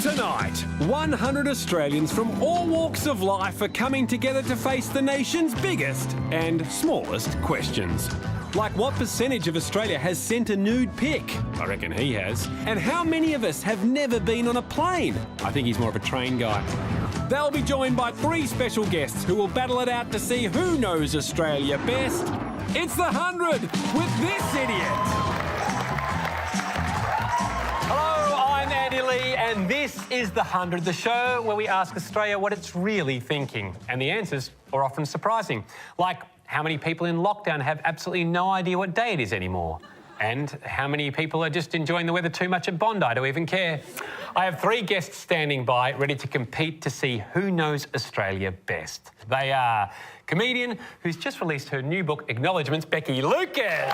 Tonight, 100 Australians from all walks of life are coming together to face the nation's biggest and smallest questions. Like what percentage of Australia has sent a nude pic? I reckon he has. And how many of us have never been on a plane? I think he's more of a train guy. They'll be joined by 3 special guests who will battle it out to see who knows Australia best. It's the 100 with this idiot. And this is The 100, the show where we ask Australia what it's really thinking. And the answers are often surprising. Like, how many people in lockdown have absolutely no idea what day it is anymore? And how many people are just enjoying the weather too much at Bondi to even care? I have 3 guests standing by, ready to compete to see who knows Australia best. They are comedian who's just released her new book, Acknowledgements, Becky Lucas.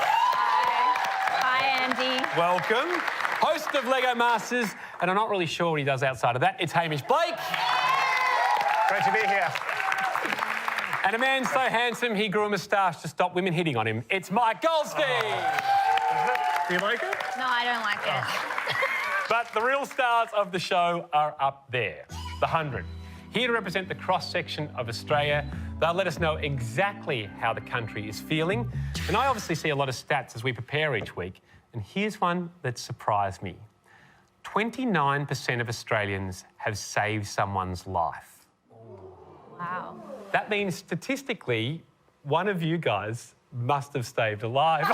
Hi, Andy. Welcome. Host of Lego Masters, and I'm not really sure what he does outside of that. It's Hamish Blake. Great to be here. And a man so handsome he grew a moustache to stop women hitting on him. It's Mike Goldstein. Do you like it? No, I don't like it. But the real stars of the show are up there, the 100. Here to represent the cross-section of Australia. They'll let us know exactly how the country is feeling. And I obviously see a lot of stats as we prepare each week. And here's one that surprised me. 29% of Australians have saved someone's life. Wow. That means statistically, one of you guys must have saved a life.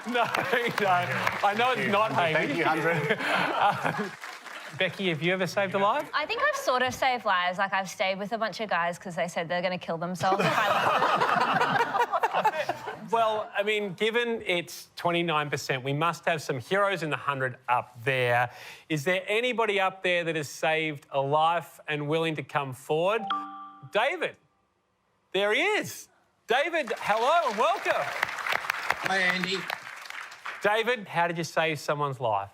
No. I know it's not Hamish. Thank you, 100. Becky, have you ever saved a life? I think I've sort of saved lives. Like, I've stayed with a bunch of guys because they said they're going to kill themselves if I left. Well, I mean, given it's 29%, we must have some heroes in the 100 up there. Is there anybody up there that has saved a life and willing to come forward? David. There he is. David, hello and welcome. Hi, Andy. David, how did you save someone's life?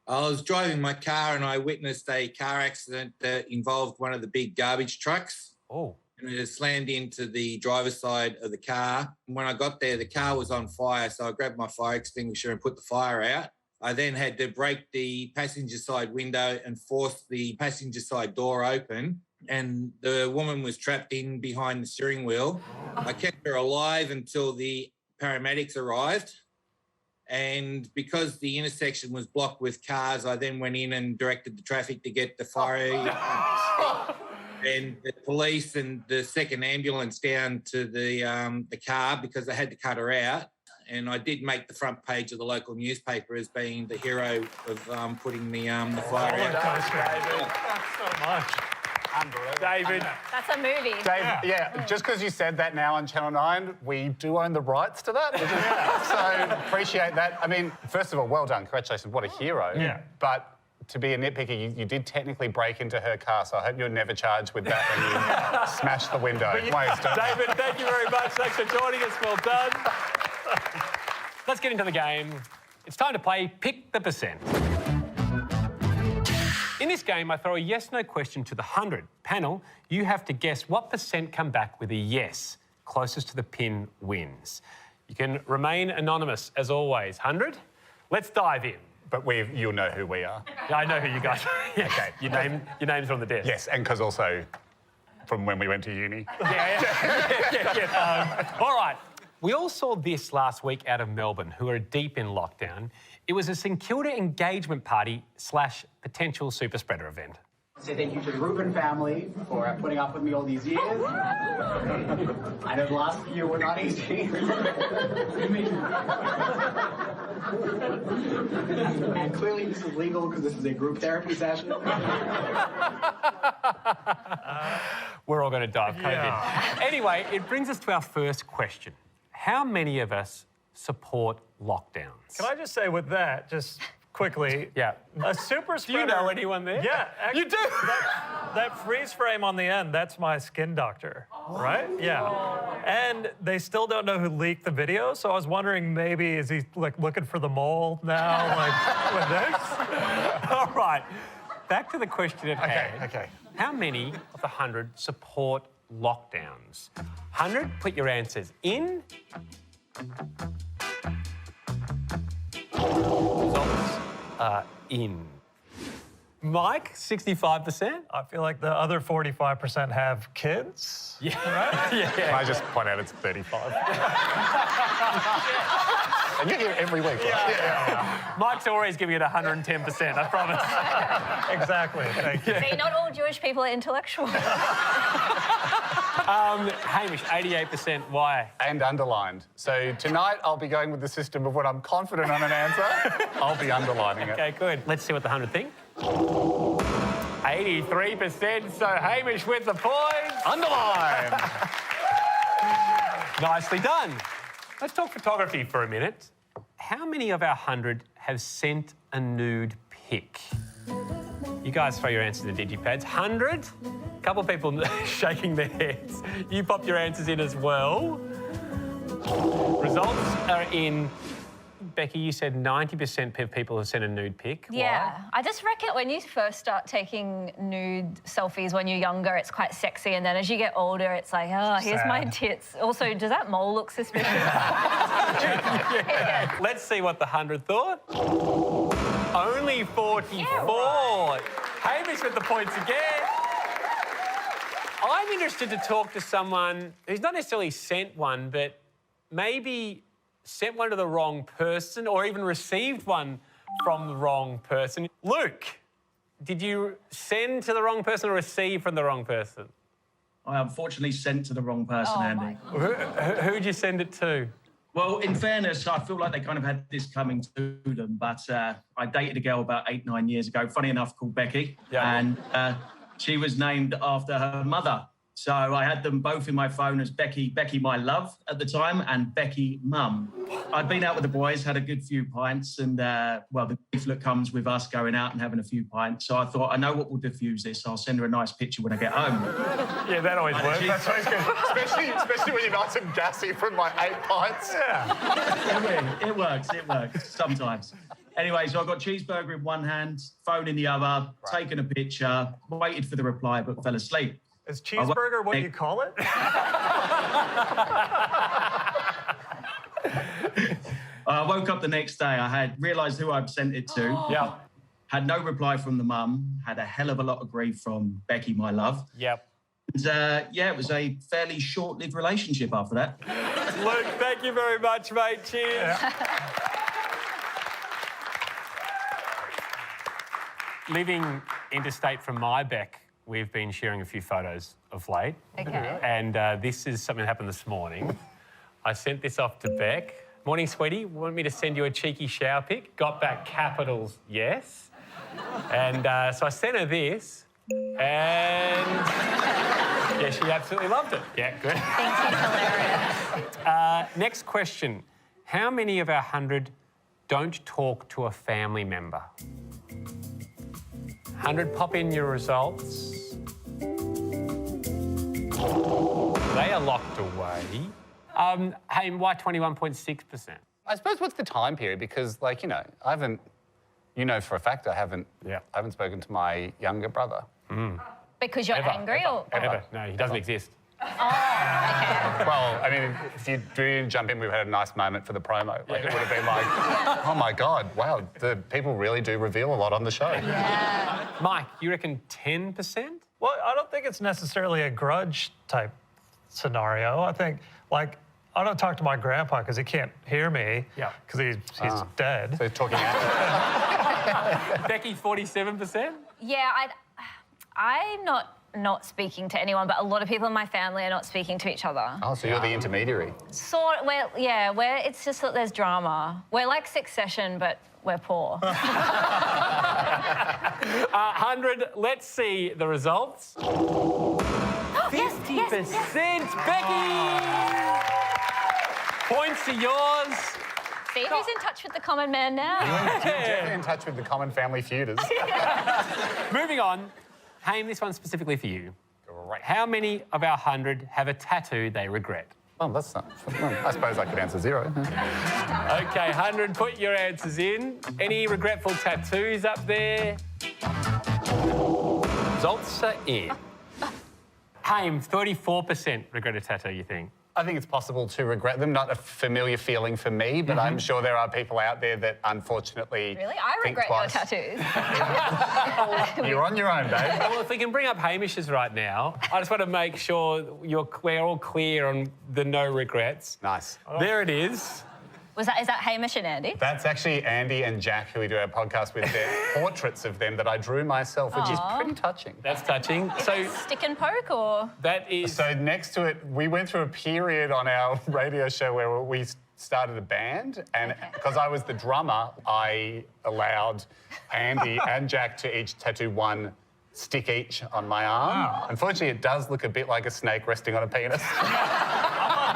I was driving my car and I witnessed a car accident that involved one of the big garbage trucks. Oh. And it slammed into the driver's side of the car. And when I got there, the car was on fire, so I grabbed my fire extinguisher and put the fire out. I then had to break the passenger side window and force the passenger side door open. And the woman was trapped in behind the steering wheel. I kept her alive until the paramedics arrived. And because the intersection was blocked with cars, I then went in and directed the traffic to get the fire and the police and the second ambulance down to the car because they had to cut her out. And I did make the front page of the local newspaper as being the hero of putting the fire out. Thanks so much. David. That's a movie. Dave, yeah, just because you said that now on Channel 9, we do own the rights to that. So appreciate that. I mean, first of all, well done. Congratulations. What a hero. Yeah. But to be a nitpicker, you did technically break into her car, so I hope you're never charged with that when you smashed the window. David, thank you very much. Thanks for joining us. Well done. Let's get into the game. It's time to play Pick the Percent. In this game, I throw a yes-no question to the 100. Panel, you have to guess what percent come back with a yes. Closest to the pin wins. You can remain anonymous, as always. 100, let's dive in. But you'll know who we are. Yeah, I know who you guys are. Yes. Okay. Your name's on the desk. Yes, and because also from when we went to uni. Yeah. All right. We all saw this last week out of Melbourne, who are deep in lockdown. It was a St Kilda engagement party / potential super spreader event. Say thank you to the Rubin family for putting up with me all these years. I know the last few were not easy. And clearly this is legal because this is a group therapy session. We're all going to die of COVID. Yeah. Anyway, it brings us to our first question. How many of us support lockdowns? Can I just say with that, just quickly, yeah, a super spreader... Do you know anyone there? Yeah. You do? That freeze frame on the end, that's my skin doctor, right? Yeah. And they still don't know who leaked the video, so I was wondering maybe is he like looking for the mole now, like with this? All right. Back to the question at hand. Okay. How many of the 100 support lockdowns? 100, put your answers in. Results are in. Mike, 65%. I feel like the other 45% have kids. Yeah. Right? Yeah. Can I just point out it's 35? And you're here every week, right? Mike's always giving it 110%, I promise. Exactly. Thank you. See, not all Jewish people are intellectual. Hamish, 88%. Why? And underlined. So tonight I'll be going with the system of when I'm confident on an answer, I'll be underlining it. Okay, good. Let's see what the 100 think. 83%, so Hamish with the points. Underline! Nicely done. Let's talk photography for a minute. How many of our 100 have sent a nude pic? You guys throw your answers in the digipads. 100? A couple of people shaking their heads. You pop your answers in as well. Results are in. Becky, you said 90% of people have sent a nude pic. Yeah. Why? I just reckon when you first start taking nude selfies when you're younger, it's quite sexy. And then as you get older, it's like, oh, here's my tits. Also, does that mole look suspicious? Yeah. Let's see what the 100 thought. Only 44. Yeah, right. Hamish with the points again. I'm interested to talk to someone who's not necessarily sent one, but maybe sent one to the wrong person or even received one from the wrong person. Luke, did you send to the wrong person or receive from the wrong person? I unfortunately sent to the wrong person, Oh, Andy. Who'd you send it to? Well, in fairness, I feel like they kind of had this coming to them, but I dated a girl about 8-9 years ago, funny enough, called Becky, and she was named after her mother. So I had them both in my phone as Becky my love at the time, and Becky mum. I'd been out with the boys, had a good few pints, and well, the grief that comes with us going out and having a few pints. So I thought, I know what will diffuse this. I'll send her a nice picture when I get home. Yeah, that always works. That's always good. Especially when you're nice and gassy from my 8 pints. Yeah. It works sometimes. Anyway, so I got cheeseburger in one hand, phone in the other, taken a picture, waited for the reply, but fell asleep. Is cheeseburger what you call it? I woke up the next day. I had realised who I'd sent it to. Yeah. Had no reply from the mum. Had a hell of a lot of grief from Becky, my love. Yep. And, yeah, it was a fairly short-lived relationship after that. Luke, thank you very much, mate. Cheers. Yeah. Living interstate from my Beck, we've been sharing a few photos of late. Okay. And this is something that happened this morning. I sent this off to Beck. Morning, sweetie. Want me to send you a cheeky shower pic? Got back capitals, yes. And so I sent her this, and yeah, she absolutely loved it. Yeah, good. Thanks, it's hilarious. Next question. How many of our 100 don't talk to a family member? 100, pop in your results. They are locked away. Hey, why 21.6%? I suppose what's the time period? Because, like, you know, I haven't, you know for a fact I haven't spoken to my younger brother. Because you're angry or? Ever. No, he doesn't exist. Oh, okay. Well, I mean, if you do jump in, we've had a nice moment for the promo. Like, it would have been like, oh my God, wow, the people really do reveal a lot on the show. Yeah. Mike, you reckon 10%? Well, I don't think it's necessarily a grudge type scenario. I think, like, I don't talk to my grandpa because he can't hear me. Yeah. Because he's dead. So talking out. Becky, 47%? Yeah, I'm not speaking to anyone, but a lot of people in my family are not speaking to each other. Oh, so you're the intermediary. It's just that there's drama. We're like Succession, but we're poor. 100, let's see the results. 50%, Becky! Points are yours. See who's in touch with the common man now? Definitely in touch with the common family feuders. Moving on. Haim, this one's specifically for you. Great. How many of our 100 have a tattoo they regret? Well, that's not... I suppose I could answer 0. Okay, 100, put your answers in. Any regretful tattoos up there? Results are in. Haim, 34% regret a tattoo, you think? I think it's possible to regret them. Not a familiar feeling for me, but I'm sure there are people out there that unfortunately Really? I think regret your twice. tattoos. You're on your own, babe. Well, if we can bring up Hamish's right now, I just want to make sure we're all clear on the no regrets. Nice. There it is. Is that Hamish and Andy? That's actually Andy and Jack, who we do our podcast with. Their portraits of them that I drew myself, which is pretty touching. That's touching. So Stick and poke or? that is... So next to it, we went through a period on our radio show where we started a band, and because I was the drummer, I allowed Andy and Jack to each tattoo one stick each on my arm. Wow. Unfortunately, it does look a bit like a snake resting on a penis.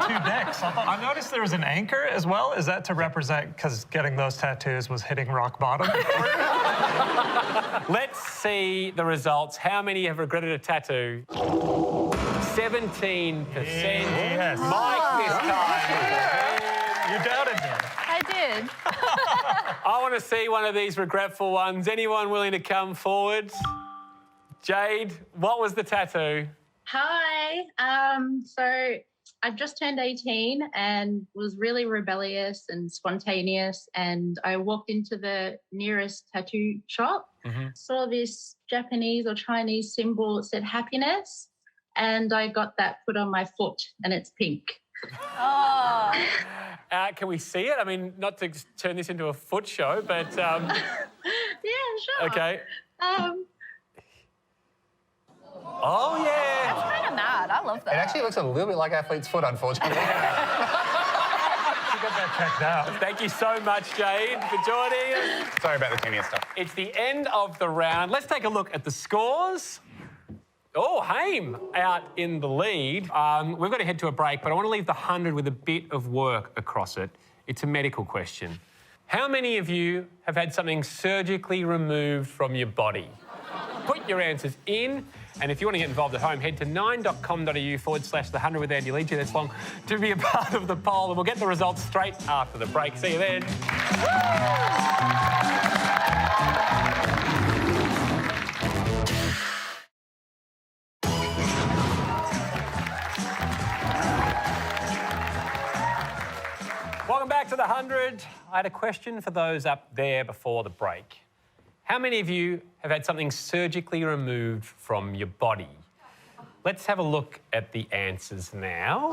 Two dicks. I noticed there was an anchor as well. Is that to represent, because getting those tattoos was hitting rock bottom? Let's see the results. How many have regretted a tattoo? 17%. Yes. Mike this time. You doubted me. I did. I want to see one of these regretful ones. Anyone willing to come forward? Jade, what was the tattoo? Hi. So I've just turned 18 and was really rebellious and spontaneous. And I walked into the nearest tattoo shop, saw this Japanese or Chinese symbol that said happiness. And I got that put on my foot and it's pink. Oh. Can we see it? I mean, not to turn this into a foot show, but... Yeah, sure. Okay. Oh, yeah. That's kind of mad. I love that. It actually looks a little bit like athlete's foot, unfortunately. You got that checked out. Thank you so much, Jade, for joining us. Sorry about the tennis stuff. It's the end of the round. Let's take a look at the scores. Oh, Haim out in the lead. We've got to head to a break, but I want to leave the 100 with a bit of work across it. It's a medical question. How many of you have had something surgically removed from your body? Put your answers in, and if you want to get involved at home, head to 9.com.au/the100 with Andy Leach. That's long to be a part of the poll, and we'll get the results straight after the break. See you then. Welcome back to the 100. I had a question for those up there before the break. How many of you have had something surgically removed from your body? Let's have a look at the answers now.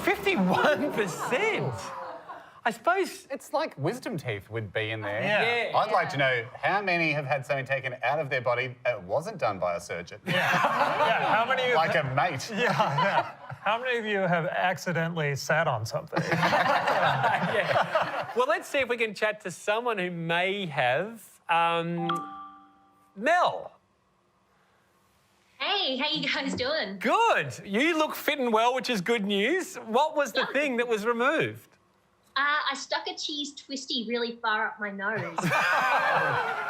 51%. I suppose It's like wisdom teeth would be in there. Yeah. I'd like to know how many have had something taken out of their body that wasn't done by a surgeon. Yeah, how many of you... Like a mate. Yeah. How many of you have accidentally sat on something? yeah. Well, let's see if we can chat to someone who may have. Mel. Hey, how you guys doing? Good. You look fit and well, which is good news. What was the thing that was removed? I stuck a cheese twisty really far up my nose.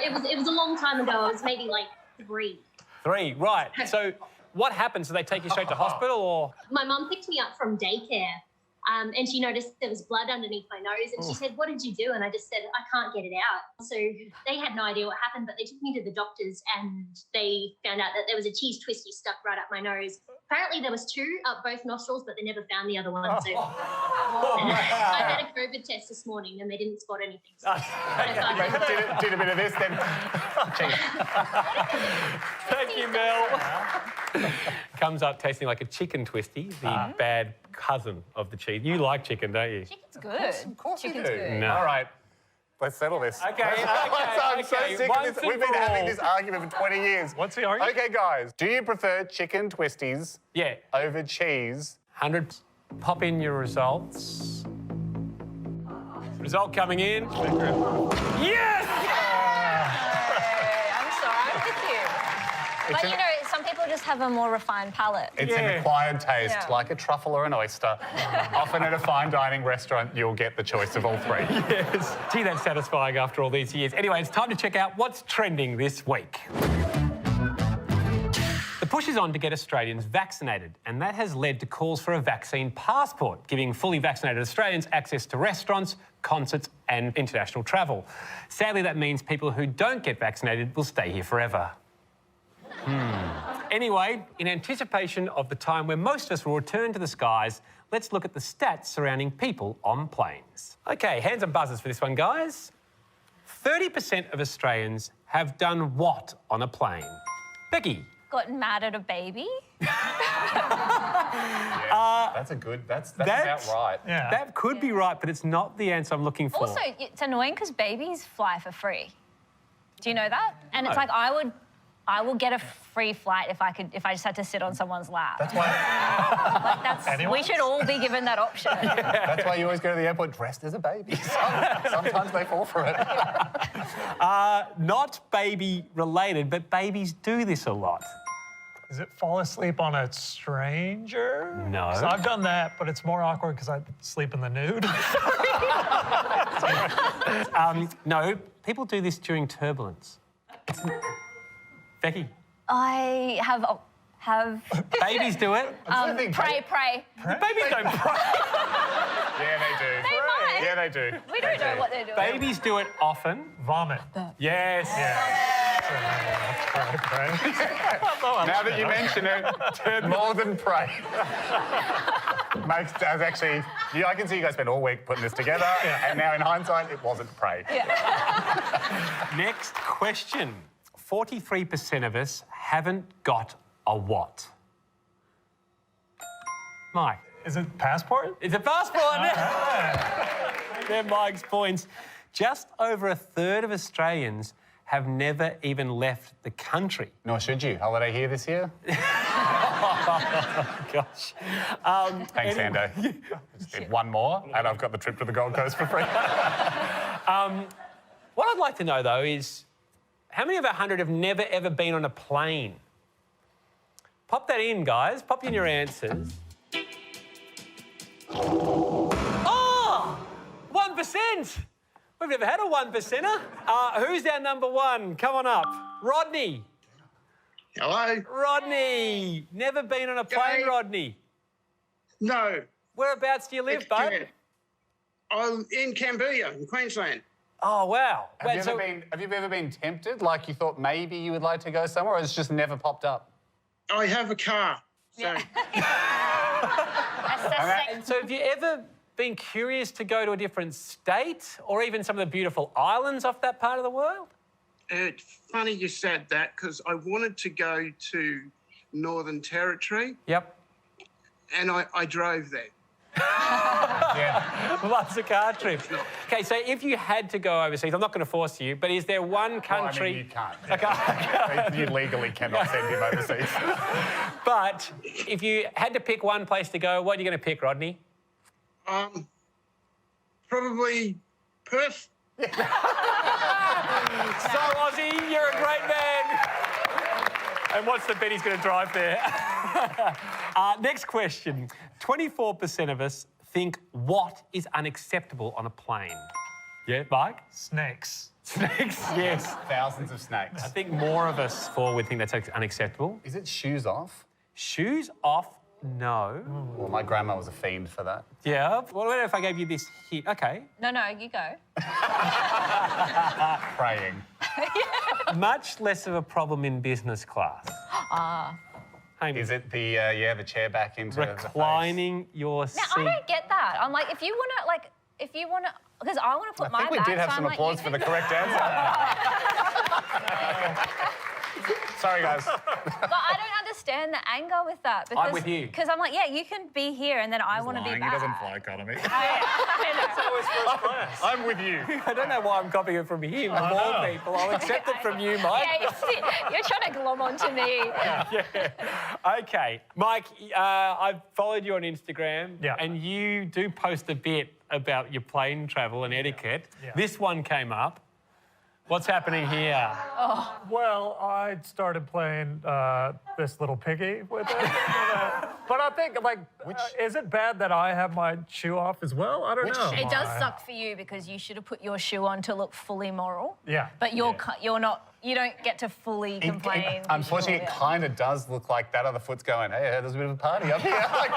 It was a long time ago. It was maybe like 3. 3, right. So what happened? So they take you straight to hospital or? My mum picked me up from daycare and she noticed there was blood underneath my nose and she said, "What did you do?" And I just said, "I can't get it out." So they had no idea what happened, but they took me to the doctors and they found out that there was a cheese twisty stuck right up my nose. Apparently there was 2 up both nostrils, but they never found the other one. So I had a COVID test this morning and they didn't spot anything. So Did a bit of this, then. Thank you, Mel. Comes up tasting like a chicken twisty, the bad cousin of the cheese. You like chicken, don't you? Chicken's good. Of course Chicken's you do. good. No. All right. Let's settle this. Okay, I'm so okay. sick of Once this. and We've been for having all. this argument for 20 years. What's the argument? Okay, guys. Do you prefer chicken twisties Yeah. over cheese? 100. Pop in your results. Result coming in. Yes! I'm sorry, I'm with you. But you know, some people just have a more refined palate. It's Yeah. an acquired taste, Yeah. like a truffle or an oyster. Often at a fine dining restaurant, you'll get the choice of all 3. Yes. Gee, that's satisfying after all these years. Anyway, it's time to check out what's trending this week. The push is on to get Australians vaccinated, and that has led to calls for a vaccine passport, giving fully vaccinated Australians access to restaurants, concerts and international travel. Sadly, that means people who don't get vaccinated will stay here forever. Anyway, in anticipation of the time where most of us will return to the skies, let's look at the stats surrounding people on planes. OK, hands and buzzers for this one, guys. 30% of Australians have done what on a plane? Becky? Gotten mad at a baby. That's about right. Yeah. That could be right, but it's not the answer I'm looking for. Also, it's annoying because babies fly for free. Do you know that? And it's like I will get a free flight if I just had to sit on someone's lap. That's why. We should all be given that option. That's why you always go to the airport dressed as a baby. Sometimes they fall for it. Not baby related, but babies do this a lot. Is it fall asleep on a stranger? No. 'Cause I've done that, but it's more awkward because I sleep in the nude. No, people do this during turbulence. Becky? I have Babies do it. pray. Babies don't pray. Yeah, they do. They might. Yeah, they do. We don't know what they're doing. Babies do it often. Vomit. Yes. Pray. Now that you mention it, more than pray. Mate, actually, I can see you guys spent all week putting this together, and now in hindsight, it wasn't pray. Next question. 43% of us haven't got a what? Mike? Is it passport? It's a passport. They're Mike's points. Just over a third of Australians have never even left the country. Nor should you. Holiday here this year? Oh, gosh. Thanks, Ando. Just did one more, and I've got the trip to the Gold Coast for free. What I'd like to know, though, is how many of 100 have never, ever been on a plane? Pop that in, guys. Pop in your answers. Oh! 1%! We've never had a 1%er. Who's our number one? Come on up. Rodney. Hello? Rodney. Never been on a plane, Rodney? No. Whereabouts do you live, bud? I'm in Cambodia, in Queensland. Oh, wow. Have you ever been tempted? Like you thought maybe you would like to go somewhere, or it's just never popped up? I have a car. So. So have you ever been curious to go to a different state or even some of the beautiful islands off that part of the world? It's funny you said that because I wanted to go to Northern Territory. Yep. And I drove there. Loves a car trip. OK, so if you had to go overseas, I'm not going to force you, but is there one country... Well, I mean, you can't. You legally cannot send him overseas. But if you had to pick one place to go, what are you going to pick, Rodney? Probably Perth. So, Aussie, you're a great man. And what's the bet he's going to drive there? Next question. 24% of us think what is unacceptable on a plane? Yeah, Mike? Snakes. Snakes, yes. Thousands of snakes. I think more of us would think that's unacceptable. Is it shoes off? Shoes off? No. Well, my grandma was a fiend for that. Yeah. What if I gave you this hint? OK. No, you go. Praying. Much less of a problem in business class. Is it the chair back into reclining your seat? Now, I don't get that. I'm like, if you want to, because I want to put my back. I think we did have some applause for the correct answer. Sorry, guys. But I don't understand the anger with that. Because, I'm with you. Because I'm like, yeah, you can be here and then I want to be back. He doesn't fly economy. I'm with you. I don't know why I'm copying it from him, of all people. I'll accept it from you, Mike. Yeah, you're trying to glom onto me. Yeah. OK. Mike, I've followed you on Instagram, and you do post a bit about your plane travel and etiquette. Yeah. This one came up. What's happening here? Oh. Well, I started playing this little piggy with it. But I think, like, is it bad that I have my shoe off as well? I don't know. It does suck for you because you should have put your shoe on to look fully moral. Yeah. But you're not. You don't get to fully complain. Unfortunately, it kind of does look like that other foot's going, hey, there's a bit of a party up here. Like,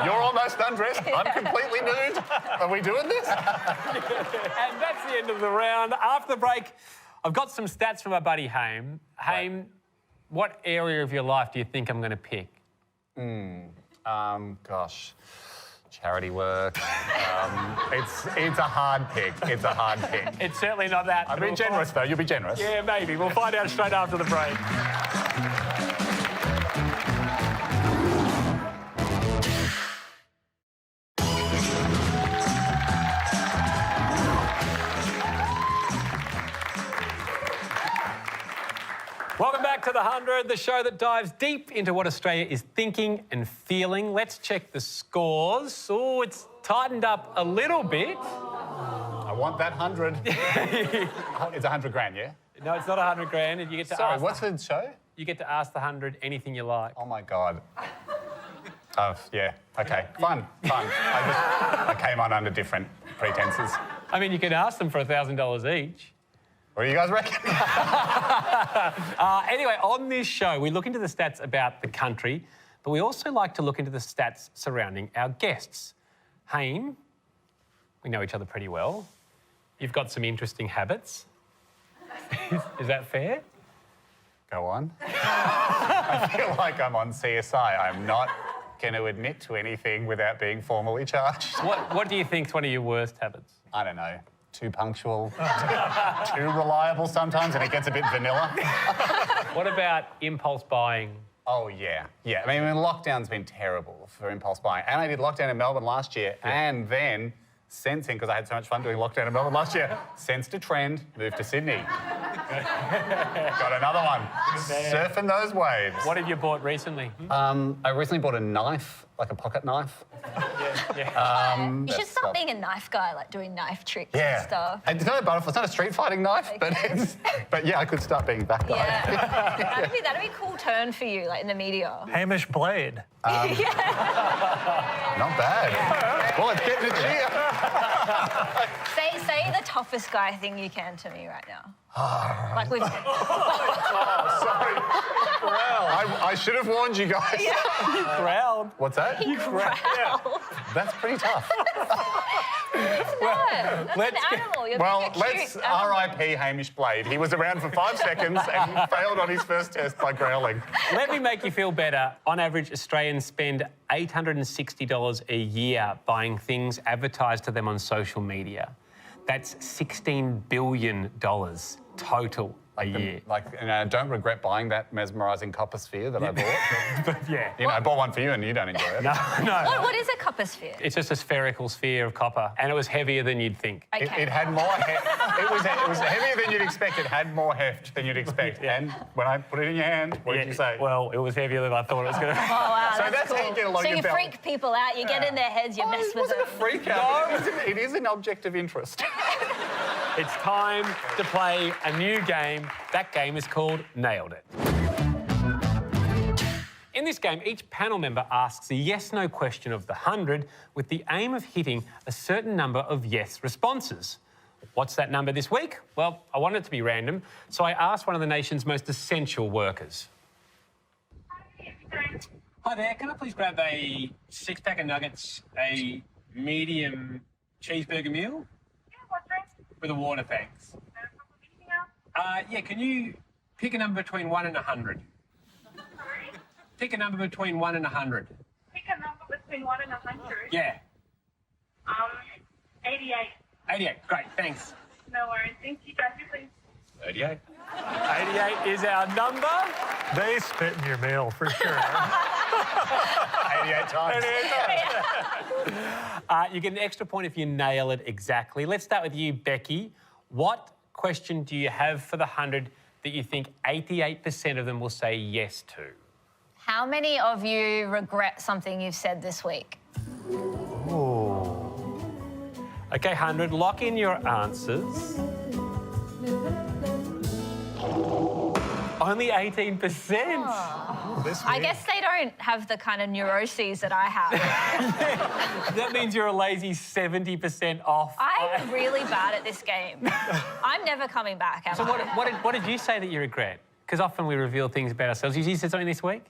you're almost undressed. I'm completely nude. Are we doing this? And that's the end of the round. After the break, I've got some stats from my buddy Haim. Haim, What area of your life do you think I'm going to pick? Gosh. Charity work. It's a hard pick. It's a hard pick. It's certainly not that. I've been generous, though. You'll be generous. Yeah, maybe. We'll find out straight after the break. Welcome back to The 100, the show that dives deep into what Australia is thinking and feeling. Let's check the scores. Oh, it's tightened up a little bit. I want that 100. It's 100 grand, yeah? No, it's not 100 grand. And you get to Sorry, ask what's the show? You get to ask the 100 anything you like. Oh, my God. Oh, yeah. OK, fun. I came on under different pretenses. I mean, you can ask them for $1,000 each. What do you guys reckon? Anyway, on this show, we look into the stats about the country, but we also like to look into the stats surrounding our guests. Haim, we know each other pretty well. You've got some interesting habits. Is that fair? Go on. I feel like I'm on CSI. I'm not going to admit to anything without being formally charged. What do you think's one of your worst habits? I don't know. Too punctual, too reliable sometimes, and it gets a bit vanilla. What about impulse buying? Oh, yeah. Yeah, I mean, lockdown's been terrible for impulse buying. And I did lockdown in Melbourne last year, and then sensing, because I had so much fun doing lockdown in Melbourne last year, sensed a trend, moved to Sydney. Got another one. Surfing those waves. What have you bought recently? I recently bought a knife, like a pocket knife. You should stop being a knife guy, like doing knife tricks Yeah. and stuff. It's not a street fighting knife, but yeah, I could start being that guy. Yeah. That'd be a cool turn for you, like in the media. Hamish Blade. Not bad. Well, it's getting a cheer. Say the toughest guy thing you can to me right now. Like we've. Sorry. I should have warned you guys. Yeah. You growled. What's that? You growled. Yeah. That's pretty tough. That's an animal. You're Well, a cute let's animal. R.I.P. Hamish Blade. He was around for 5 seconds and failed on his first test by growling. Let me make you feel better. On average, Australians spend $860 a year buying things advertised to them on social media. That's $16 billion total a year. Don't regret buying that mesmerising copper sphere that I bought. But yeah. You know, I bought one for you and you don't enjoy it. No. What is a copper sphere? It's just a spherical sphere of copper, and it was heavier than you'd think. Okay. It had more heft. It was heavier than you'd expect. It had more heft than you'd expect. Yeah. And when I put it in your hand, what did you say? Well, it was heavier than I thought it was going to be. Oh, wow, So that's cool. how you get along So your you belt. freak people out, you get in their heads, you mess with them. It wasn't a freak out. It is an object of interest. It's time to play a new game. That game is called Nailed It. In this game, each panel member asks a yes-no question of the 100 with the aim of hitting a certain number of yes responses. What's that number this week? Well, I want it to be random, so I asked one of the nation's most essential workers. Hi there, can I please grab a 6-pack of nuggets, a medium cheeseburger meal? With a water, thanks. Yeah, can you pick a number between 1 and 100? Sorry? Pick a number between 1 and 100. Pick a number between 1 and 100? Yeah. 88. 88, great, thanks. No worries. Thank you, guys. Please. 88. 88 is our number. They spit in your meal for sure. 88 times. You get an extra point if you nail it exactly. Let's start with you, Becky. What question do you have for the 100 that you think 88% of them will say yes to? How many of you regret something you've said this week? Ooh. Okay, 100, lock in your answers. Only 18%. I guess they don't have the kind of neuroses that I have. That means you're a lazy 70% off. I'm really bad at this game. I'm never coming back, am So I? what did you say that you regret? Because often we reveal things about ourselves. You said something this week?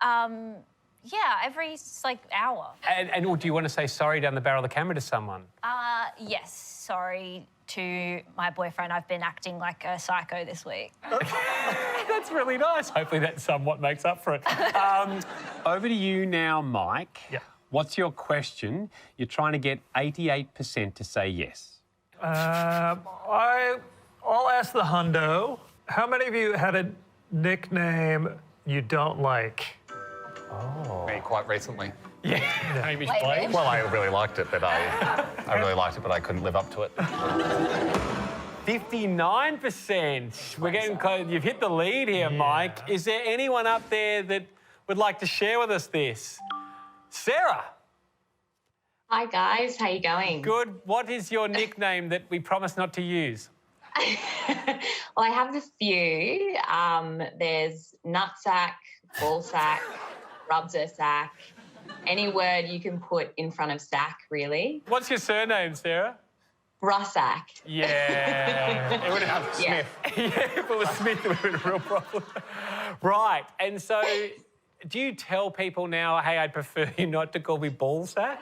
Yeah, every hour. And do you want to say sorry down the barrel of the camera to someone? Yes, sorry. to my boyfriend, I've been acting like a psycho this week. That's really nice. Hopefully that somewhat makes up for it. Over to you now, Mike. Yeah. What's your question? You're trying to get 88% to say yes. I'll ask the hundo. How many of you had a nickname you don't like? Oh. Me, quite recently. Yeah. Hamish Blake. Well, I really liked it, but I couldn't live up to it. 59%. We're getting close. You've hit the lead here, Mike. Is there anyone up there that would like to share with us this? Sarah. Hi guys, how you going? Good. What is your nickname that we promise not to use? Well, I have a few. There's nutsack, ballsack, rubser sack, any word you can put in front of sack, really. What's your surname, Sarah? Russack. Yeah. It would have been Smith. Yeah, if it was Smith, it would have been a real problem. Right. And so, do you tell people now, hey, I'd prefer you not to call me ballsack?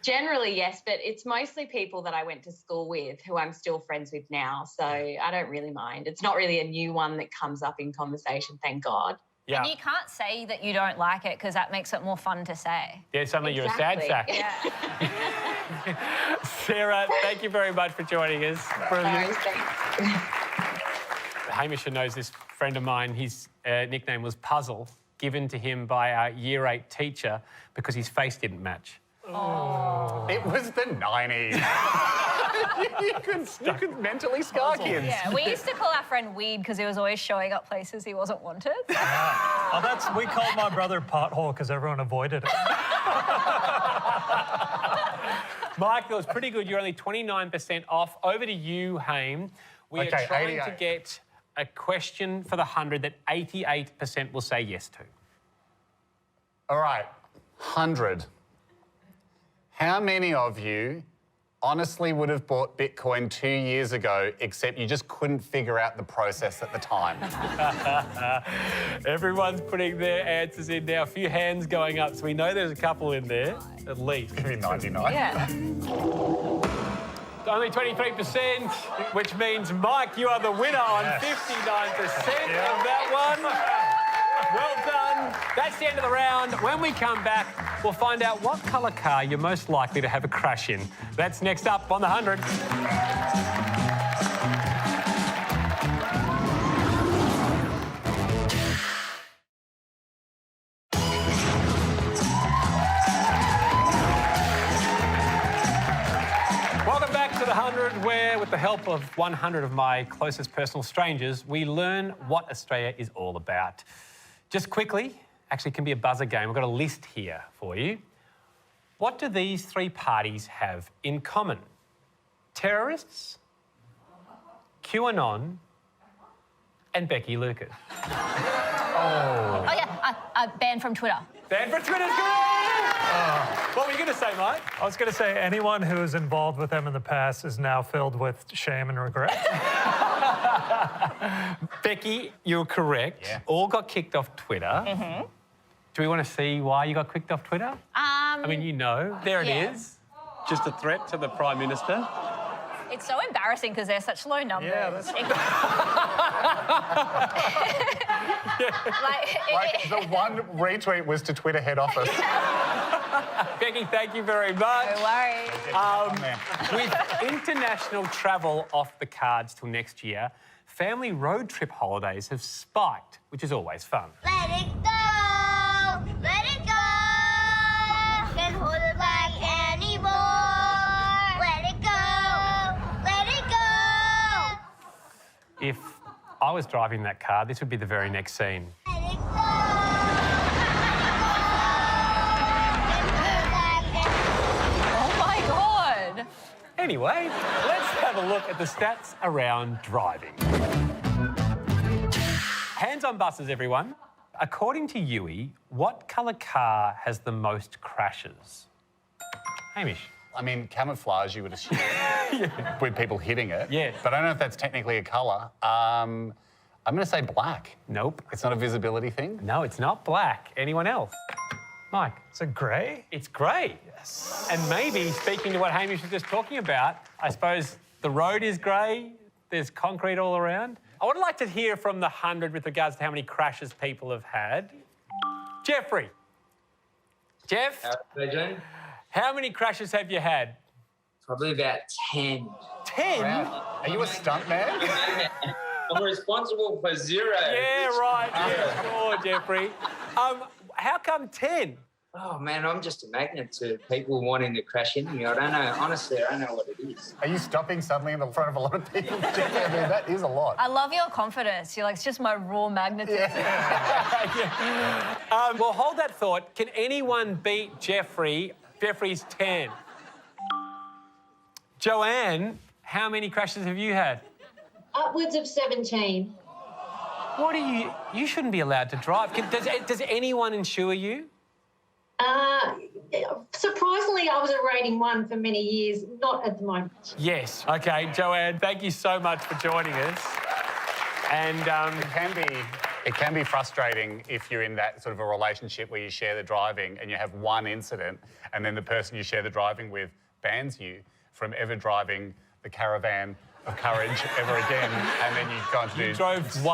Generally, yes, but it's mostly people that I went to school with who I'm still friends with now, so I don't really mind. It's not really a new one that comes up in conversation, thank God. Yeah. And you can't say that you don't like it because that makes it more fun to say. Yeah, suddenly you're a sad sack. Yeah. Sarah, thank you very much for joining us. Brilliant. Hamish knows this friend of mine, his nickname was Puzzle, given to him by our Year 8 teacher because his face didn't match. Oh. It was the 90s. you could mentally scar kids. Yeah, we used to call our friend Weed because he was always showing up places he wasn't wanted. We called my brother Pothole because everyone avoided it. Mike, that was pretty good. You're only 29% off. Over to you, Haim. We are trying to get a question for the 100 that 88% will say yes to. All right, 100. How many of you honestly would have bought Bitcoin 2 years ago, except you just couldn't figure out the process at the time? Everyone's putting their answers in now. A few hands going up, so we know there's a couple in there, at least. It's going to be 99. Yeah. Only 23%, which means, Mike, you are the winner on 59% of that one. Well done. That's the end of the round. When we come back, we'll find out what colour car you're most likely to have a crash in. That's next up on the 100. Welcome back to the 100, where, with the help of 100 of my closest personal strangers, we learn what Australia is all about. Just quickly, actually it can be a buzzer game. I've got a list here for you. What do these three parties have in common? Terrorists, QAnon, and Becky Lucas. Oh, yeah, banned from Twitter. Banned from Twitter, correct! What were you going to say, Mike? I was going to say anyone who was involved with them in the past is now filled with shame and regret. Becky, you're correct. Yeah. All got kicked off Twitter. Mm-hmm. Do we want to see why you got kicked off Twitter? I mean, you know, there it is. Just a threat to the Prime Minister. It's so embarrassing because they're such low numbers. Yeah, that's Like, the one retweet was to Twitter head office. Becky, thank you very much. No worries. With international travel off the cards till next year, family road trip holidays have spiked, which is always fun. Let it go! Let it go! Can't hold it back anymore! Let it go! Let it go! If I was driving that car, this would be the very next scene. Let it go! Oh my God. Anyway, let's have a look at the stats around driving. Hands on buses, everyone. According to Yui, what colour car has the most crashes? Hamish. I mean, camouflage, you would assume, with people hitting it. Yeah. But I don't know if that's technically a colour. I'm going to say black. Nope. It's not a visibility thing? No, it's not black. Anyone else? Mike? Is it grey? It's grey. Yes. And maybe, speaking to what Hamish was just talking about, I suppose the road is grey, there's concrete all around. I would like to hear from the 100 with regards to how many crashes people have had. Jeffrey. Jeff? How many crashes have you had? Probably about 10. 10? Wow. Are you a stunt man? I'm responsible for 0. Yeah, right. Yeah, sure, Jeffrey. How come 10? Oh, man, I'm just a magnet to people wanting to crash into me. I don't know. Honestly, I don't know what it is. Are you stopping suddenly in the front of a lot of people? I mean, that is a lot. I love your confidence. You're like, it's just my raw magnetism. Yeah. Well, hold that thought. Can anyone beat Jeffrey? Jeffrey's 10. Joanne, how many crashes have you had? Upwards of 17. What are you... You shouldn't be allowed to drive. Does anyone insure you? Surprisingly, I was a rating 1 for many years, not at the moment. Yes. OK, Joanne, thank you so much for joining us. And it can be frustrating if you're in that sort of a relationship where you share the driving and you have one incident and then the person you share the driving with bans you from ever driving the caravan of courage ever again, and then you go on to do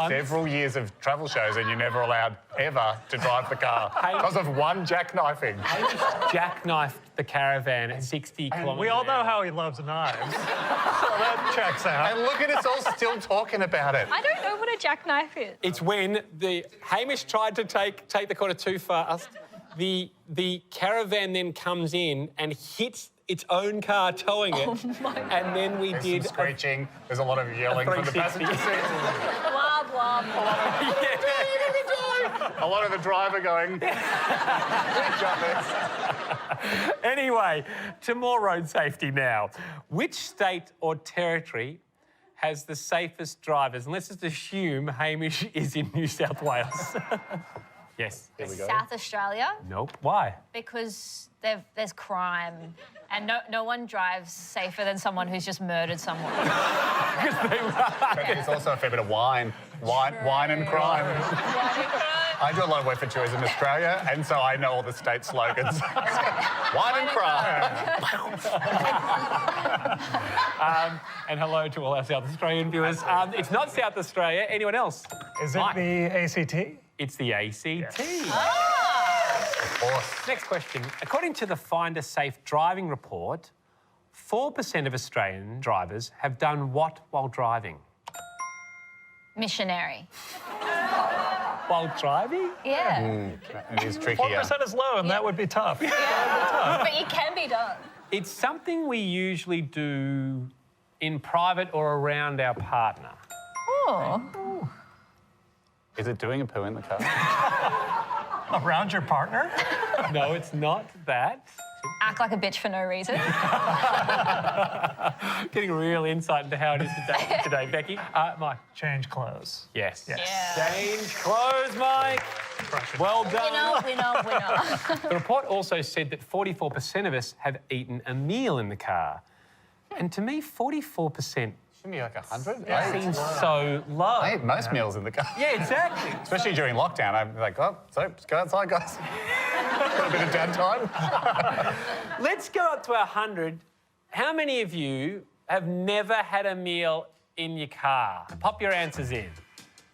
several years of travel shows and you're never allowed ever to drive the car because of one jackknifing. Jackknifed the caravan at 60 kilometres. We all know how he loves knives. So that checks out. And look at us all still talking about it. I don't know what a jackknife is. It's when Hamish tried to take the corner too fast. The caravan then comes in and hits its own car towing it. And then we did some screeching. There's a lot of yelling from the passenger seat. Blah, blah, blah. A lot of the driver going, we got this. Anyway, to more road safety now. Which state or territory has the safest drivers? And let's just assume Hamish is in New South Wales. Yes. Here we go. South Australia. Nope. Why? Because there's crime, and no one drives safer than someone who's just murdered someone. But there's also a fair bit of wine and crime. I do a lot of work for Tourism Australia, and so I know all the state slogans. Wine and crime. And hello to all our South Australian viewers. It's not South Australia. Anyone else? Is it the ACT? It's the ACT. Yes. Next question. According to the Find a Safe Driving report, 4% of Australian drivers have done what while driving? Missionary. While driving? Yeah. It is trickier. 4% is low, and that would be tough. But it can be done. It's something we usually do in private or around our partner. Oh. Is it doing a poo in the car? Around your partner? No, it's not that. Act like a bitch for no reason. Getting real insight into how it is today Becky. Mike. Change clothes. Yes. Yeah. Change clothes, Mike. Well done. Winner. The report also said that 44% of us have eaten a meal in the car. And to me, 44%... Shouldn't be like 100? That seems so low. I eat most meals in the car. Yeah, exactly. Especially during lockdown. I'm like, oh, so let's go outside, guys. Got a bit of downtime. Let's go up to 100. How many of you have never had a meal in your car? Pop your answers in.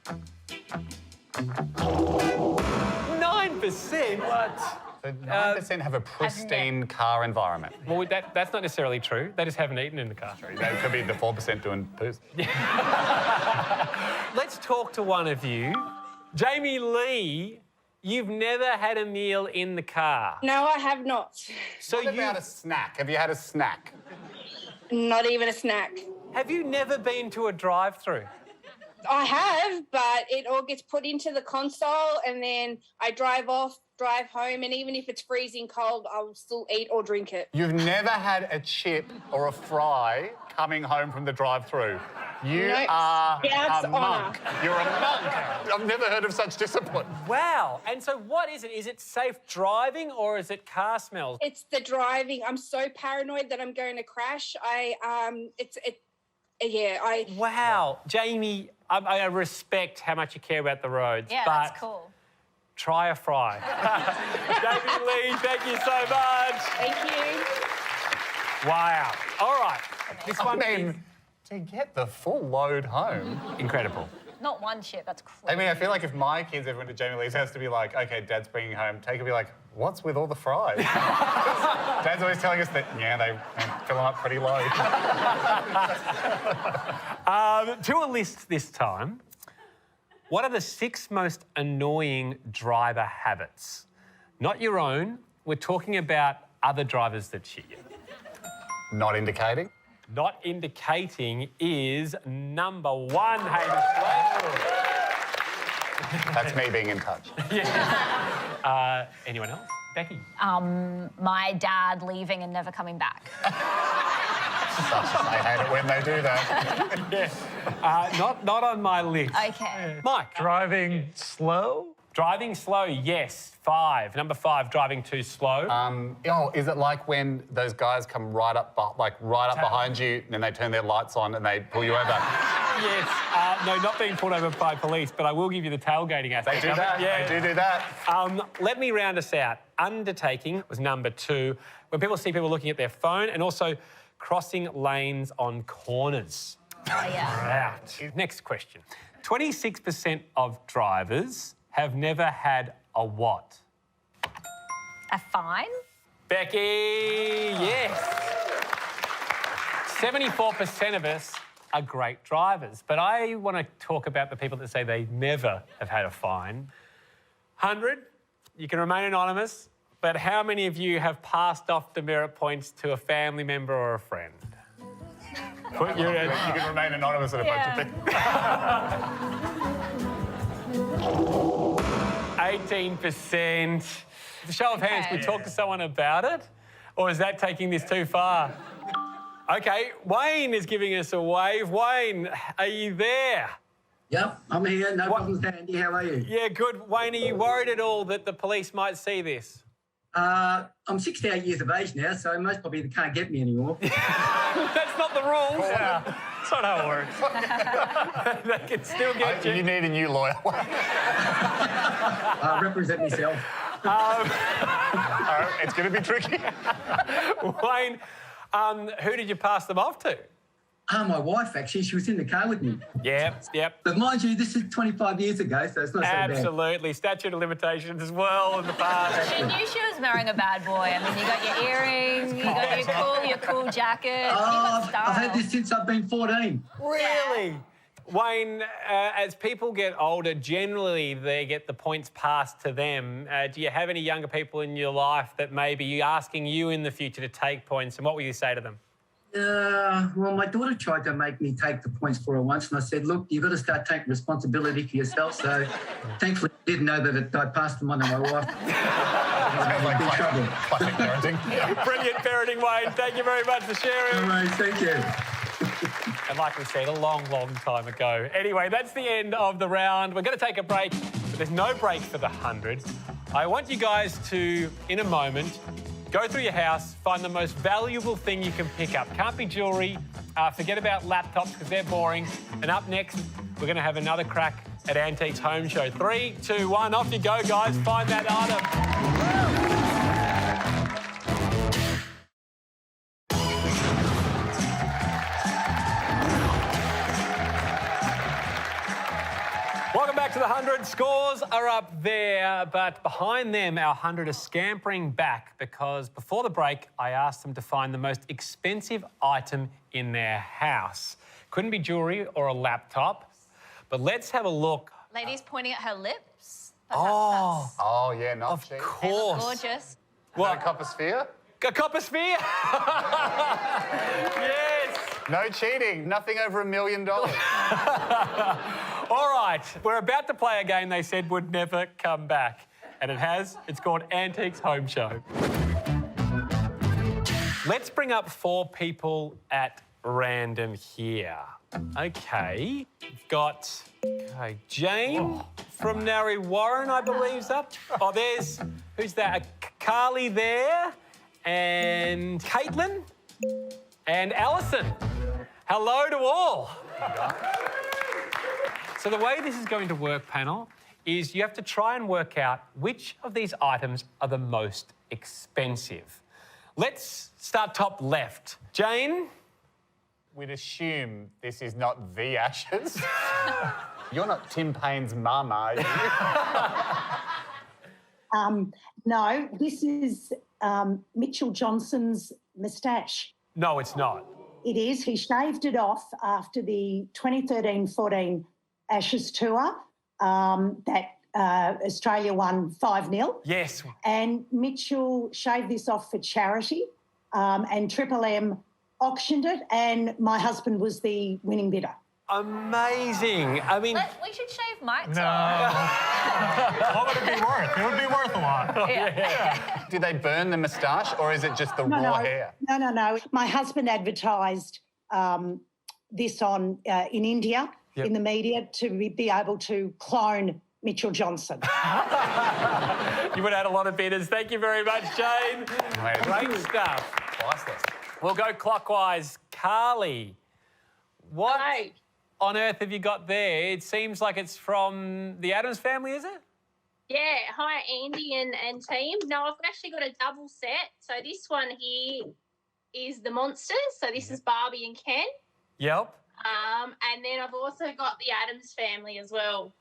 9%? What? So 9% have a pristine car environment. Well, that's not necessarily true. They just haven't eaten in the car. That could be the 4% doing poos. Let's talk to one of you. Jamie Lee, you've never had a meal in the car. No, I have not. So what about a snack? Have you had a snack? Not even a snack. Have you never been to a drive-through? I have, but it all gets put into the console and then I drive off, drive home, and even if it's freezing cold, I will still eat or drink it. You've never had a chip or a fry coming home from the drive-through. You are a monk. You're a monk. I've never heard of such discipline. Wow. And so what is it? Is it safe driving or is it car smells? It's the driving. I'm so paranoid that I'm going to crash. Wow. Jamie, I respect how much you care about the roads. Yeah, but that's cool. Try a fry. Jamie Lee, thank you so much. Thank you. Wow. All right. This one to get the full load home. Incredible. Not one shit, that's crazy. I mean, I feel like if my kids ever went to Jamie Lee's house to be like, okay, Dad's bringing home, Take will be like, what's with all the fries? Dad's always telling us that, yeah, they fill them up pretty low. To a list this time. What are the 6 most annoying driver habits? Not your own. We're talking about other drivers that shit you. Not indicating? Not indicating is number 1, Hamish. That's me being in touch. Yeah. Anyone else? Becky? My dad leaving and never coming back. I hate it when they do that. Yeah. Not on my list. Okay. Mike? Driving slow? Driving slow, yes. 5. Number 5, driving too slow. Is it like when those guys come right up behind you and then they turn their lights on and they pull you over? Yes. No, not being pulled over by police, but I will give you the tailgating aspect. They do that. Yeah. They do that. Let me round us out. Undertaking was number 2. When people see people looking at their phone, and also crossing lanes on corners. Oh, yeah. Out. Next question. 26% of drivers have never had a what? A fine? Becky, yes. 74% of us are great drivers, but I want to talk about the people that say they never have had a fine. 100, you can remain anonymous, but how many of you have passed off demerit points to a family member or a friend? Put your You can remain anonymous at a bunch of things. 18%. The show of hands, we talk to someone about it? Or is that taking this too far? OK, Wayne is giving us a wave. Wayne, are you there? Yep, I'm here. No problems, Andy. How are you? Yeah, good. Wayne, are you worried at all that the police might see this? I'm 68 years of age now, so most probably they can't get me anymore. That's not the rules. Yeah, that's not how it works. They can still get you. You need a new lawyer. I represent myself. It's going to be tricky. Wayne, who did you pass them off to? My wife, actually. She was in the car with me. Yep. But mind you, this is 25 years ago, so it's not so bad. Absolutely. Statute of limitations as well in the past. She knew she was marrying a bad boy. I mean, you got your earring, you got your cool jacket. You got style. I've had this since I've been 14. Really? Yeah. Wayne, as people get older, generally they get the points passed to them. Do you have any younger people in your life that may be asking you in the future to take points, and what will you say to them? Well, my daughter tried to make me take the points for her once, and I said, look, you've got to start taking responsibility for yourself. So thankfully I didn't know that I passed them on to my wife. Classic parenting. Brilliant parenting, Wayne. Thank you very much for sharing. All right, thank you. And like we said, a long, long time ago. Anyway, that's the end of the round. We're going to take a break, but there's no break for the 100. I want you guys to, in a moment, go through your house, find the most valuable thing you can pick up. Can't be jewellery. Forget about laptops because they're boring. And up next, we're going to have another crack at Antiques Home Show. 3, 2, 1, off you go, guys. Find that item. Welcome back to the 100. Scores are up there, but behind them, our 100 are scampering back because before the break, I asked them to find the most expensive item in their house. Couldn't be jewellery or a laptop, but let's have a look. Lady's pointing at her lips. Oh, yeah, not Of cheap. course. They look gorgeous. What? A copper sphere? A copper sphere? Yes. No cheating. Nothing over $1 million. All right, we're about to play a game they said would never come back. And it has. It's called Antiques Home Show. Let's bring up 4 people at random here. OK, we've got Jane from Narre Warren, I believe's up. Oh, there's, who's that? Carly there, and Caitlin, and Alison. Hello to all. So the way this is going to work, panel, is you have to try and work out which of these items are the most expensive. Let's start top left. Jane? We'd assume this is not the Ashes. You're not Tim Payne's mum, are you? No, this is Mitchell Johnson's moustache. No, it's not. It is. He shaved it off after the 2013-14 Ashes tour that Australia won 5-0. Yes. And Mitchell shaved this off for charity and Triple M auctioned it and my husband was the winning bidder. Amazing. I mean... We should shave Mike's No. off. What would it be worth? It would be worth a lot. Yeah. Did they burn the moustache or is it just the raw hair? No. My husband advertised this on in India in the media to be able to clone Mitchell Johnson. You would have had a lot of bidders. Thank you very much, Jane. Great stuff. Priceless. We'll go clockwise. Carly, what on earth have you got there? It seems like it's from the Addams Family, is it? Yeah, hi Andy and team. No, I've actually got a double set. So this one here is the monsters. So this is Barbie and Ken. Yep. And then I've also got the Addams Family as well.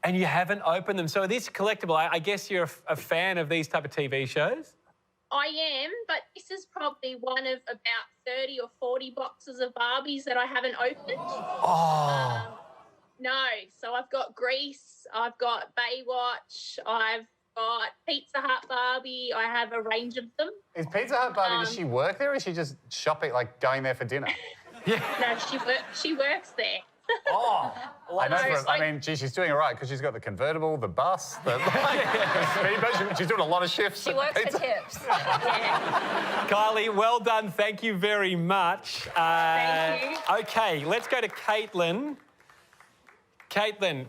And you haven't opened them. So are these collectible? I guess you're a fan of these type of TV shows? I am, but this is probably one of about 30 or 40 boxes of Barbies that I haven't opened. Oh. No, so I've got Grease, I've got Baywatch, I've got Pizza Hut Barbie. I have a range of them. Is Pizza Hut Barbie, does she work there or is she just shopping, like going there for dinner? No, she works there. Oh. I know. I mean, gee, she's doing all right because she's got the convertible, the bus, the speedboat. She's doing a lot of shifts. She works for tips. Kylie, well done. Thank you very much. Thank you. Okay, let's go to Caitlin. Caitlin,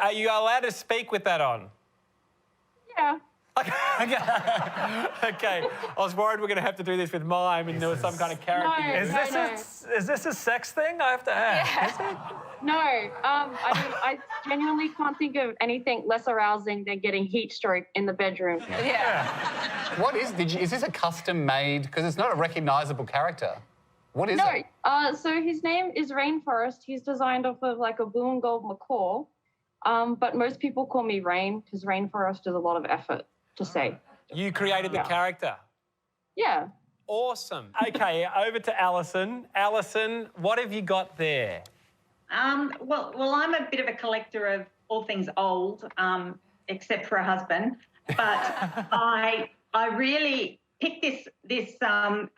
are you allowed to speak with that on? Yeah. Okay. I was worried we're going to have to do this with mime and there was some kind of character. Is this a sex thing? I have to ask. Yeah. No, I genuinely can't think of anything less arousing than getting heat stroke in the bedroom. Yeah. What is this a custom made? Because it's not a recognisable character. What is it? No, so his name is Rainforest. He's designed off of like a blue and gold macaw, but most people call me Rain because Rainforest is a lot of effort to say. You created the character? Yeah. Awesome. Okay, over to Alison. Alison, what have you got there? Well, I'm a bit of a collector of all things old, except for a husband. But I really picked this up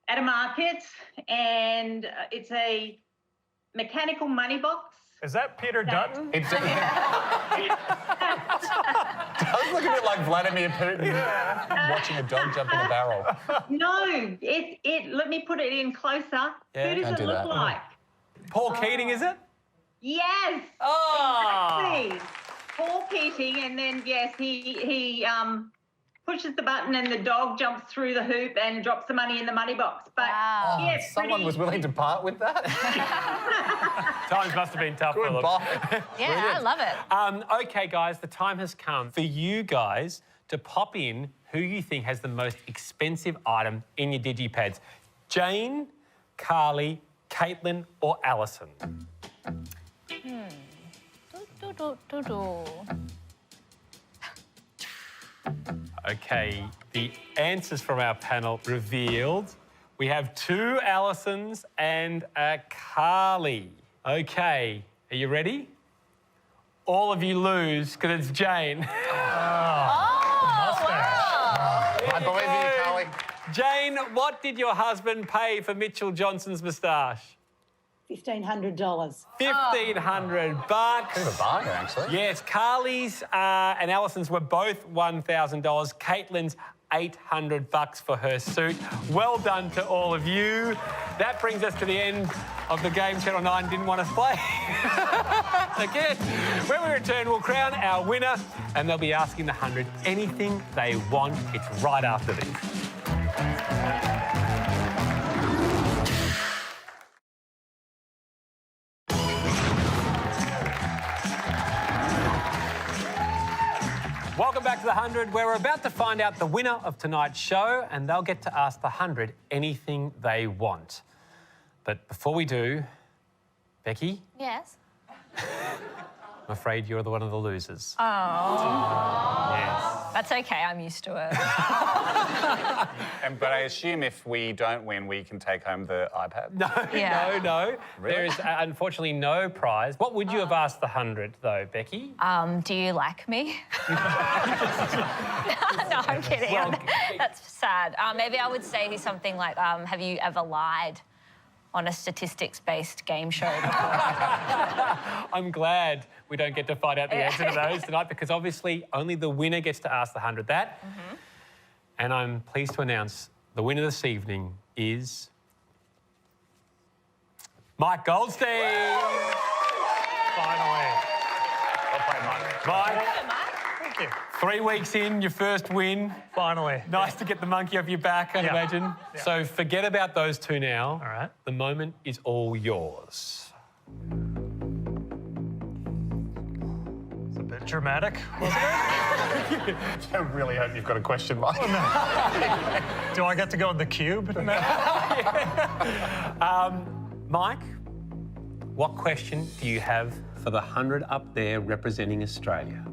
at a market, and it's a mechanical money box. Is that Peter Dutton? It does look a bit like Vladimir Putin watching a dog jump in a barrel. No, let me put it in closer. Yeah, Who does it look like? Paul Keating, is it? Yes. Oh. Exactly. Paul Keating, and then yes, he pushes the button and the dog jumps through the hoop and drops the money in the money box. But yeah, someone was willing to part with that. Times must have been tough for them. Yeah, I love it. Okay, guys, the time has come for you guys to pop in who you think has the most expensive item in your digipads. Jane, Carly, Caitlin, or Alison? Okay, the answers from our panel revealed. We have 2 Alisons and a Carly. Okay, are you ready? All of you lose because it's Jane. I believe in you, Carly. Jane, what did your husband pay for Mitchell Johnson's moustache? $1,500. $1,500 bucks. Bit of a bargain, actually. Yes, Carly's and Alison's were both $1,000. Caitlin's $800 for her suit. Well done to all of you. That brings us to the end of the game Channel 9 didn't want us to play. Again, when we return, we'll crown our winner and they'll be asking the 100 anything they want. It's right after this. Welcome back to The 100, where we're about to find out the winner of tonight's show, and they'll get to ask The 100 anything they want. But before we do, Becky, Yes. I'm afraid you're one of the losers. Oh. Yes. That's okay, I'm used to it. But I assume if we don't win, we can take home the iPad? No, Yeah. no. Really? There is unfortunately no prize. What would you have asked The 100, though, Becky? Do you like me? No, I'm kidding. Well, That's sad. Maybe I would say something like, have you ever lied on a statistics-based game show before? I'm glad we don't get to find out the answer to those tonight, because obviously only the winner gets to ask The 100 that. And I'm pleased to announce the winner this evening is Mike Goldstein. Finally. Well played, Mike. Mike, Thank you. 3 weeks in, your first win. Finally. Nice to get the monkey off your back, I'd imagine. Yeah. So forget about those two now. All right. The moment is all yours. It's a bit dramatic, wasn't it? I really hope you've got a question, Mike. Do I get to go in the cube? Mike, what question do you have for the 100 up there representing Australia?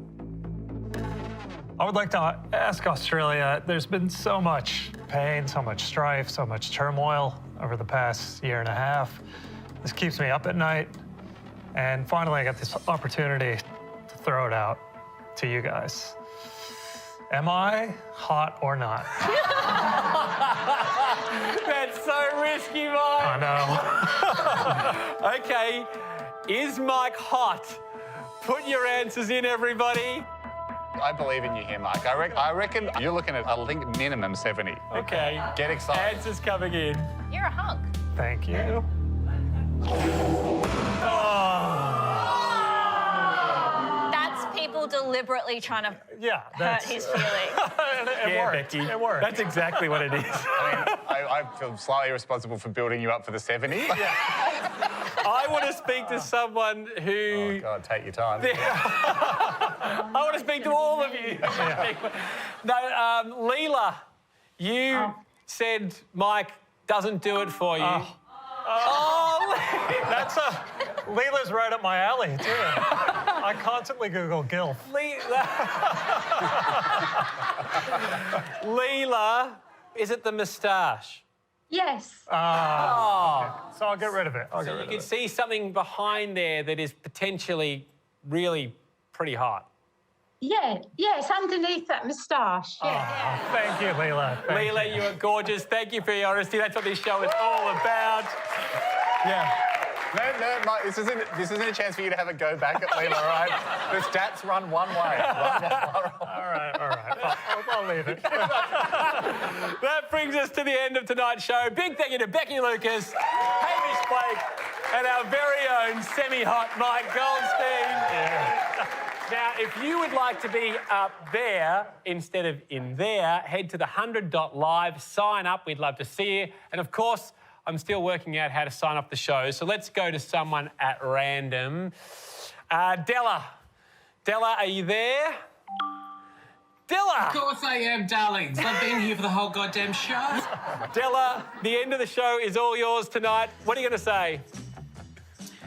I would like to ask Australia, there's been so much pain, so much strife, so much turmoil over the past year and a half. This keeps me up at night. And finally, I got this opportunity to throw it out to you guys. Am I hot or not? That's so risky, Mike. I know. Okay, is Mike hot? Put your answers in, everybody. I believe in you here, Mike. I reckon you're looking at, I think, minimum 70. Okay. Get excited. Answers coming in. You're a hunk. Thank you. That's people deliberately trying to hurt his feelings. It worked. Becky. It worked. That's exactly what it is. I feel slightly responsible for building you up for the 70. I want to speak to someone who... Oh, God, take your time. I want to speak to all of you. No, Leela, you said Mike doesn't do it for you. That's Leela's right up my alley, too. I constantly Google GILF. Leela, is it the moustache? Yes. So I'll get rid of it. So you can see something behind there that is potentially really pretty hot. Yeah. Yes, underneath that moustache. Yeah. Thank you, Leela. Thank Leela, you are gorgeous. Thank you for your honesty. That's what this show is all about. Yeah. No, Mike, this isn't a chance for you to have a go back at Leela, all right? The stats run one way. All right. I'll leave it. That brings us to the end of tonight's show. Big thank you to Becky Lucas, Hamish Blake, and our very own semi-hot Mike Goldstein. Yeah. Now, if you would like to be up there instead of in there, head to the100.live, sign up. We'd love to see you. And of course, I'm still working out how to sign up the show, so let's go to someone at random. Della. Della, are you there? Della! Of course I am, darlings. I've been here for the whole goddamn show. Della, the end of the show is all yours tonight. What are you going to say?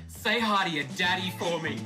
Say hi to your daddy for me.